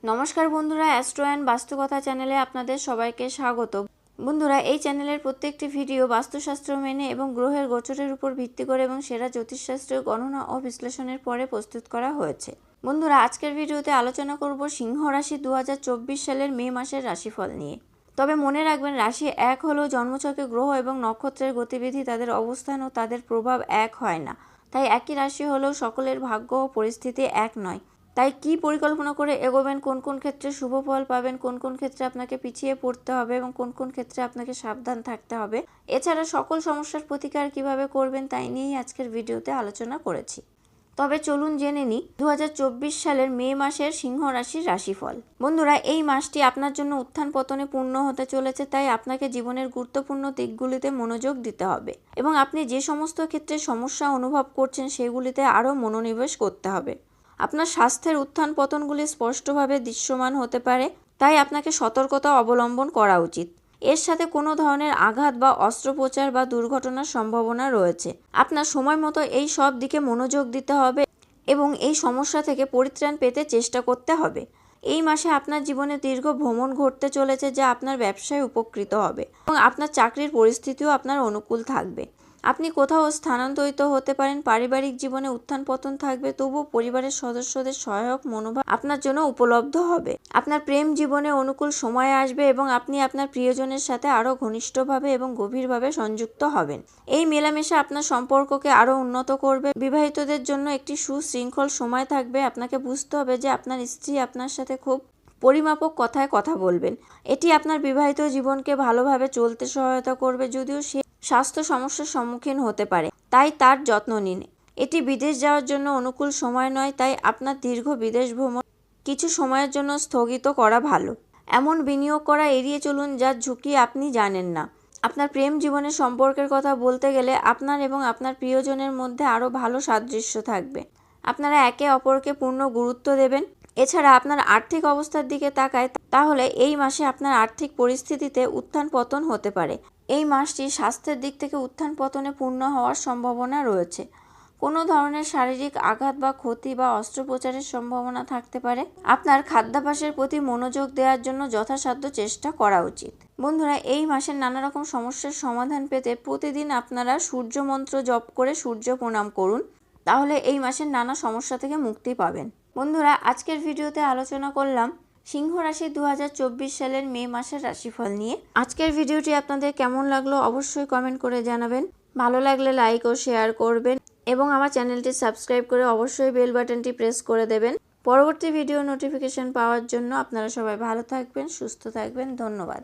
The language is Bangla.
নমস্কার বন্ধুরা, অ্যাস্ট্রো অ্যান্ড বাস্তুকথা চ্যানেলে আপনাদের সবাইকে স্বাগত। বন্ধুরা, এই চ্যানেলের প্রত্যেকটি ভিডিও বাস্তুশাস্ত্র মেনে এবং গ্রহের গোচরের উপর ভিত্তি করে এবং সেরা জ্যোতিষশাস্ত্রীয় গণনা ও বিশ্লেষণের পরে প্রস্তুত করা হয়েছে। বন্ধুরা, আজকের ভিডিওতে আলোচনা করব সিংহ রাশি 2024 সালের মে মাসের রাশিফল নিয়ে। তবে মনে রাখবেন, রাশি এক হলেও জন্মছকে গ্রহ এবং নক্ষত্রের গতিবিধি, তাদের অবস্থান ও তাদের প্রভাব এক হয় না। তাই একই রাশি হলেও সকলের ভাগ্য ও পরিস্থিতি এক নয়। তাই কি পরিকল্পনা করে এগোবেন, কোন কোন ক্ষেত্রে শুভ ফল পাবেন, কোন কোন ক্ষেত্রে আপনাকে পিছিয়ে পড়তে হবে এবং কোন কোন ক্ষেত্রে আপনাকে সাবধান থাকতে হবে, এছাড়া সকল সমস্যার প্রতিকার কিভাবে করবেন, তাই নিয়েই আজকের ভিডিওতে আলোচনা করেছি। তবে চলুন জেনে নিই 2024 সালের মে মাসের সিংহ রাশির রাশিফল। বন্ধুরা, এই মাসটি আপনার জন্য উত্থান পতনে পূর্ণ হতে চলেছে, তাই আপনাকে জীবনের গুরুত্বপূর্ণ দিকগুলিতে মনোযোগ দিতে হবে এবং আপনি যে সমস্ত ক্ষেত্রে সমস্যা অনুভব করছেন সেগুলিতে আরও মনোনিবেশ করতে হবে। আপনার স্বাস্থ্যের উত্থান পতনগুলি স্পষ্টভাবে দৃশ্যমান হতে পারে, তাই আপনাকে সতর্কতা অবলম্বন করা উচিত। এর সাথে কোনো ধরনের আঘাত বা অস্ত্রোপচার বা দুর্ঘটনার সম্ভাবনা রয়েছে। আপনার সময় মতো এই সব দিকে মনোযোগ দিতে হবে এবং এই সমস্যা থেকে পরিত্রাণ পেতে চেষ্টা করতে হবে। এই মাসে আপনার জীবনে দীর্ঘ ভ্রমণ ঘটতে চলেছে, যা আপনার ব্যবসায় উপকৃত হবে এবং আপনার চাকরির পরিস্থিতিও আপনার অনুকূল থাকবে। আপনি কোথাও স্থানান্তরিত হতে পারেন। পারিবারিক জীবনে উত্থান পতন থাকবে, তবুও পরিবারের সদস্যদের সহায়ক মনোভাব আপনার জন্য উপলব্ধ হবে। আপনার প্রেম জীবনে অনুকূল সময় আসবে এবং আপনি আপনার প্রিয়জনের সাথে আরও ঘনিষ্ঠভাবে এবং গভীরভাবে সংযুক্ত হবেন। এই মেলামেশা আপনার সম্পর্ককে আরও উন্নত করবে। বিবাহিতদের জন্য একটি সুশৃঙ্খল সময় থাকবে। আপনাকে বুঝতে হবে যে আপনার স্ত্রী আপনার সাথে খুব পরিমাপক কথায় কথা বলবেন। এটি আপনার বিবাহিত জীবনকে ভালোভাবে চলতে সহায়তা করবে, যদিও সে স্বাস্থ্য সমস্যার সম্মুখীন হতে পারে, তাই তার যত্ন নিন। এটি বিদেশ যাওয়ার জন্য অনুকূল সময় নয়, তাই আপনার দীর্ঘ বিদেশ ভ্রমণ কিছু সময়ের জন্য স্থগিত করা ভালো। এমন বিনিয়োগ করা এড়িয়ে চলুন যার ঝুঁকি আপনি জানেন না। আপনার প্রেম জীবনের সম্পর্কের কথা বলতে গেলে আপনার এবং আপনার প্রিয়জনের মধ্যে আরও ভালো সাদৃশ্য থাকবে। আপনারা একে অপরকে পূর্ণ গুরুত্ব দেবেন। এছাড়া আপনার আর্থিক অবস্থার দিকে তাকায়, তাহলে এই মাসে আপনার আর্থিক পরিস্থিতিতে উত্থান পতন হতে পারে। এই মাসটি স্বাস্থ্যের দিক থেকে উত্থান পতনে পূর্ণ হওয়ার সম্ভাবনা রয়েছে। কোনো ধরনের শারীরিক আঘাত বা ক্ষতি বা অস্ত্রোপচারের সম্ভাবনা থাকতে পারে। আপনার খাদ্যাভ্যাসের প্রতি মনোযোগ দেওয়ার জন্য যথাসাধ্য চেষ্টা করা উচিত। বন্ধুরা, এই মাসের নানা রকম সমস্যার সমাধান পেতে প্রতিদিন আপনারা সূর্য মন্ত্র জপ করে সূর্য প্রণাম করুন, তাহলে এই মাসের নানা সমস্যা থেকে মুক্তি পাবেন। বন্ধুরা, আজকের ভিডিওতে আলোচনা করলাম সিংহ রাশি 2024 সালের মে মাসের রাশিফল নিয়ে। আজকের ভিডিওটি আপনাদের কেমন লাগলো অবশ্যই কমেন্ট করে জানাবেন। ভালো লাগলে লাইক ও শেয়ার করবেন এবং আমার চ্যানেলটি সাবস্ক্রাইব করে অবশ্যই বেল বাটনটি প্রেস করে দেবেন। পরবর্তী ভিডিও নোটিফিকেশন পাওয়ার জন্য আপনারা সবাই ভালো থাকবেন, সুস্থ থাকবেন। ধন্যবাদ।